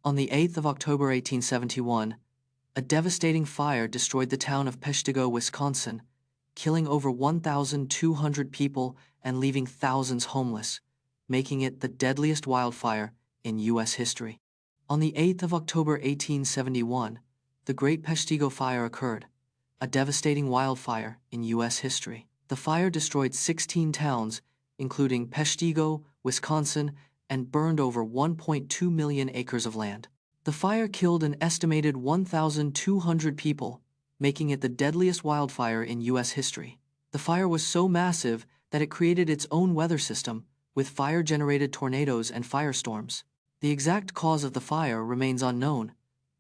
On the 8th of October 1871, a devastating fire destroyed the town of Peshtigo, Wisconsin, killing over 1,200 people and leaving thousands homeless, making it the deadliest wildfire in U.S. history. On the 8th of October 1871, the Great Peshtigo Fire occurred, a devastating wildfire in U.S. history. The fire destroyed 16 towns, including Peshtigo, Wisconsin, and burned over 1.2 million acres of land. The fire killed an estimated 1,200 people, making it the deadliest wildfire in U.S. history. The fire was so massive that it created its own weather system, with fire-generated tornadoes and firestorms. The exact cause of the fire remains unknown,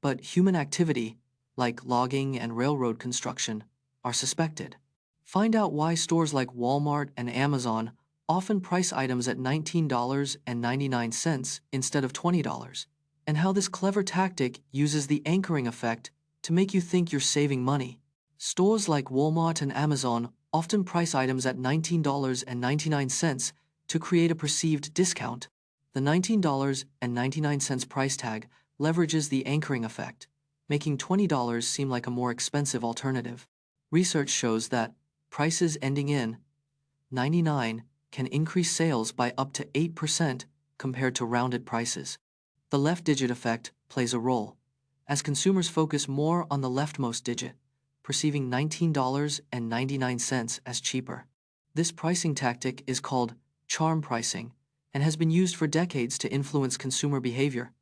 but human activity, like logging and railroad construction, are suspected. Find out why stores like Walmart and Amazon often price items at $19.99 instead of $20, and how this clever tactic uses the anchoring effect to make you think you're saving money. Stores like Walmart and Amazon often price items at $19.99 to create a perceived discount. The $19.99 price tag leverages the anchoring effect, making $20 seem like a more expensive alternative. Research shows that prices ending in 99 can increase sales by up to 8% compared to rounded prices. The left-digit effect plays a role, as consumers focus more on the leftmost digit, perceiving $19.99 as cheaper. This pricing tactic is called charm pricing and has been used for decades to influence consumer behavior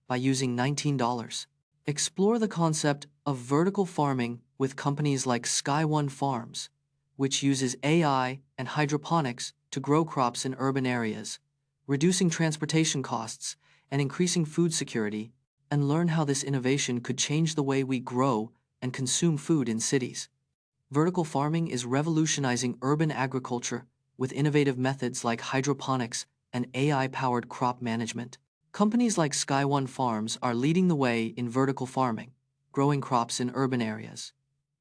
by using $19. Explore the concept of vertical farming with companies like SkyOne Farms, which uses AI and hydroponics to grow crops in urban areas, reducing transportation costs and increasing food security, and learn how this innovation could change the way we grow and consume food in cities. Vertical farming is revolutionizing urban agriculture with innovative methods like hydroponics and AI-powered crop management. Companies like SkyOne Farms are leading the way in vertical farming, growing crops in urban areas.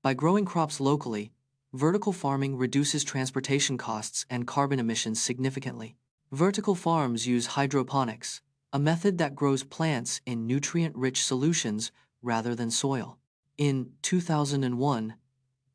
By growing crops locally, vertical farming reduces transportation costs and carbon emissions significantly. Vertical farms use hydroponics, a method that grows plants in nutrient-rich solutions rather than soil. In 2001,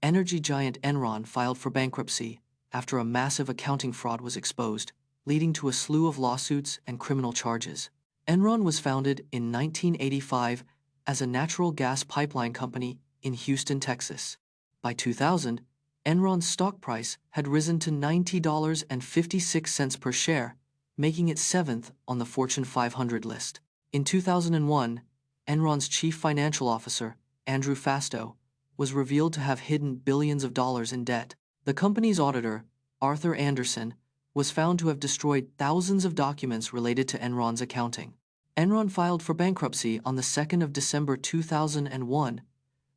energy giant Enron filed for bankruptcy after a massive accounting fraud was exposed, leading to a slew of lawsuits and criminal charges. Enron was founded in 1985 as a natural gas pipeline company in Houston, Texas. By 2000, Enron's stock price had risen to $90.56 per share, making it 7th on the Fortune 500 list. In 2001, Enron's chief financial officer, Andrew Fastow, was revealed to have hidden billions of dollars in debt. The company's auditor, Arthur Anderson, was found to have destroyed thousands of documents related to Enron's accounting. Enron filed for bankruptcy on the 2nd of December 2001,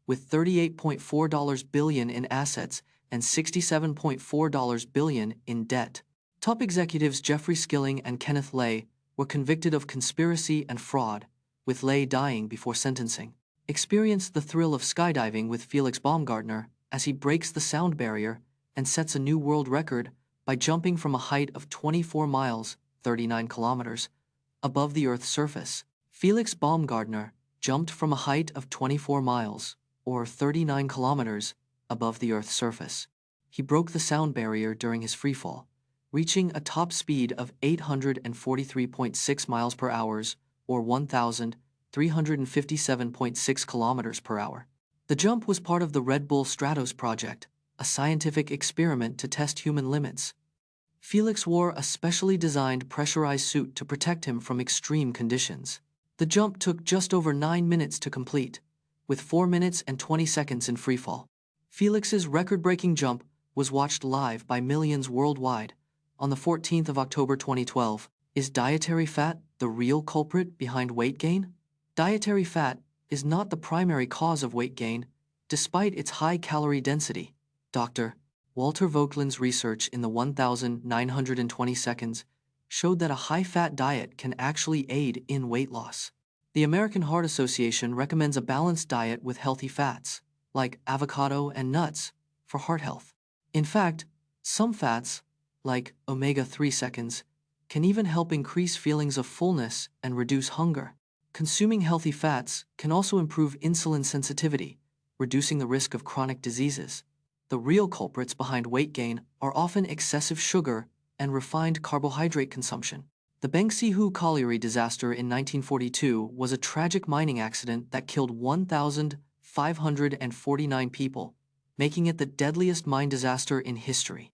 with $38.4 billion in assets and $67.4 billion in debt. Top executives Jeffrey Skilling and Kenneth Lay were convicted of conspiracy and fraud, with Lay dying before sentencing. Experience the thrill of skydiving with Felix Baumgartner as he breaks the sound barrier and sets a new world record by jumping from a height of 24 miles, 39 kilometers, above the Earth's surface. Felix Baumgartner jumped from a height of 24 miles, or 39 kilometers, above the Earth's surface. He broke the sound barrier during his freefall, reaching a top speed of 843.6 miles per hour, or 1,357.6 kilometers per hour. The jump was part of the Red Bull Stratos project, a scientific experiment to test human limits. Felix wore a specially designed pressurized suit to protect him from extreme conditions. The jump took just over 9 minutes to complete, with 4 minutes and 20 seconds in freefall. Felix's record-breaking jump was watched live by millions worldwide on the 14th of October 2012. Is dietary fat the real culprit behind weight gain? Dietary fat is not the primary cause of weight gain, despite its high calorie density. Dr. Walter Vogelin's research in the 1,920 seconds showed that a high-fat diet can actually aid in weight loss. The American Heart Association recommends a balanced diet with healthy fats, like avocado and nuts, for heart health. In fact, some fats, like omega-3 seconds, can even help increase feelings of fullness and reduce hunger. Consuming healthy fats can also improve insulin sensitivity, reducing the risk of chronic diseases. The real culprits behind weight gain are often excessive sugar and refined carbohydrate consumption. The Pengsihu colliery disaster in 1942 was a tragic mining accident that killed 1,549 people, making it the deadliest mine disaster in history.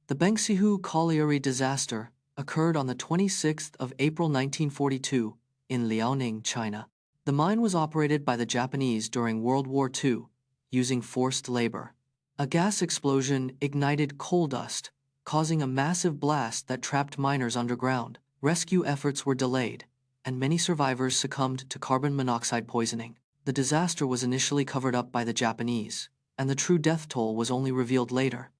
The Pengsihu colliery disaster occurred on the 26th of April 1942 in Liaoning, China. The mine was operated by the Japanese during World War II, using forced labor. A gas explosion ignited coal dust, causing a massive blast that trapped miners underground. Rescue efforts were delayed, and many survivors succumbed to carbon monoxide poisoning. The disaster was initially covered up by the Japanese, and the true death toll was only revealed later.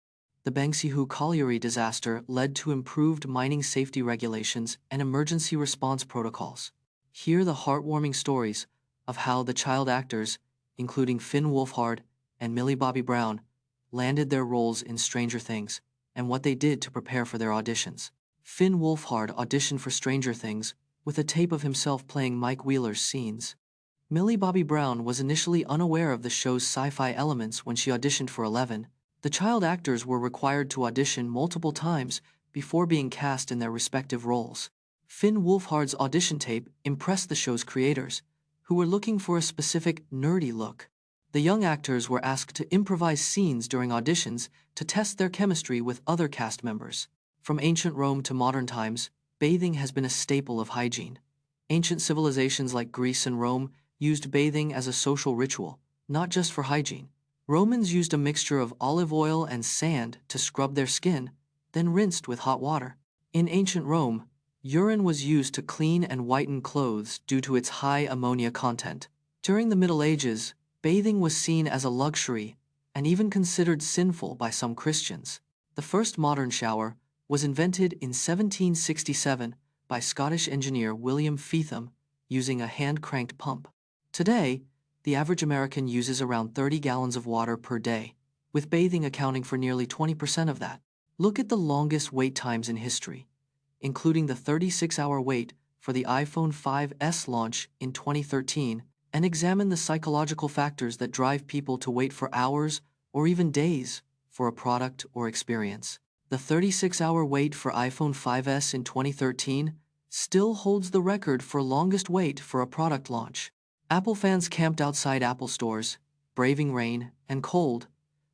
The Pengsihu colliery disaster led to improved mining safety regulations and emergency response protocols. Hear the heartwarming stories of how the child actors, including Finn Wolfhard and Millie Bobby Brown, landed their roles in Stranger Things and what they did to prepare for their auditions. Finn Wolfhard auditioned for Stranger Things with a tape of himself playing Mike Wheeler's scenes. Millie Bobby Brown was initially unaware of the show's sci-fi elements when she auditioned for 11. The child actors were required to audition multiple times before being cast in their respective roles. Finn Wolfhard's audition tape impressed the show's creators, who were looking for a specific nerdy look. The young actors were asked to improvise scenes during auditions to test their chemistry with other cast members. From ancient Rome to modern times, bathing has been a staple of hygiene. Ancient civilizations like Greece and Rome used bathing as a social ritual, not just for hygiene. Romans used a mixture of olive oil and sand to scrub their skin, then rinsed with hot water. In ancient Rome, urine was used to clean and whiten clothes due to its high ammonia content. During the Middle Ages, bathing was seen as a luxury and even considered sinful by some Christians. The first modern shower was invented in 1767 by Scottish engineer William Feetham using a hand-cranked pump. Today, the average American uses around 30 gallons of water per day, with bathing accounting for nearly 20% of that. Look at the longest wait times in history, including the 36-hour wait for the iPhone 5S launch in 2013, and examine the psychological factors that drive people to wait for hours or even days for a product or experience. The 36-hour wait for iPhone 5S in 2013 still holds the record for longest wait for a product launch. Apple fans camped outside Apple stores, braving rain and cold,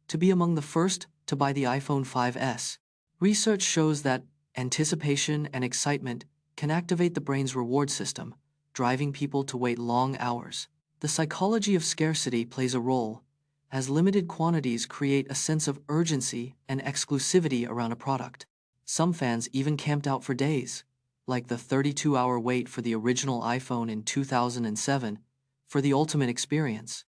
to be among the first to buy the iPhone 5S. Research shows that anticipation and excitement can activate the brain's reward system, driving people to wait long hours. The psychology of scarcity plays a role, as limited quantities create a sense of urgency and exclusivity around a product. Some fans even camped out for days, like the 32-hour wait for the original iPhone in 2007, for the ultimate experience.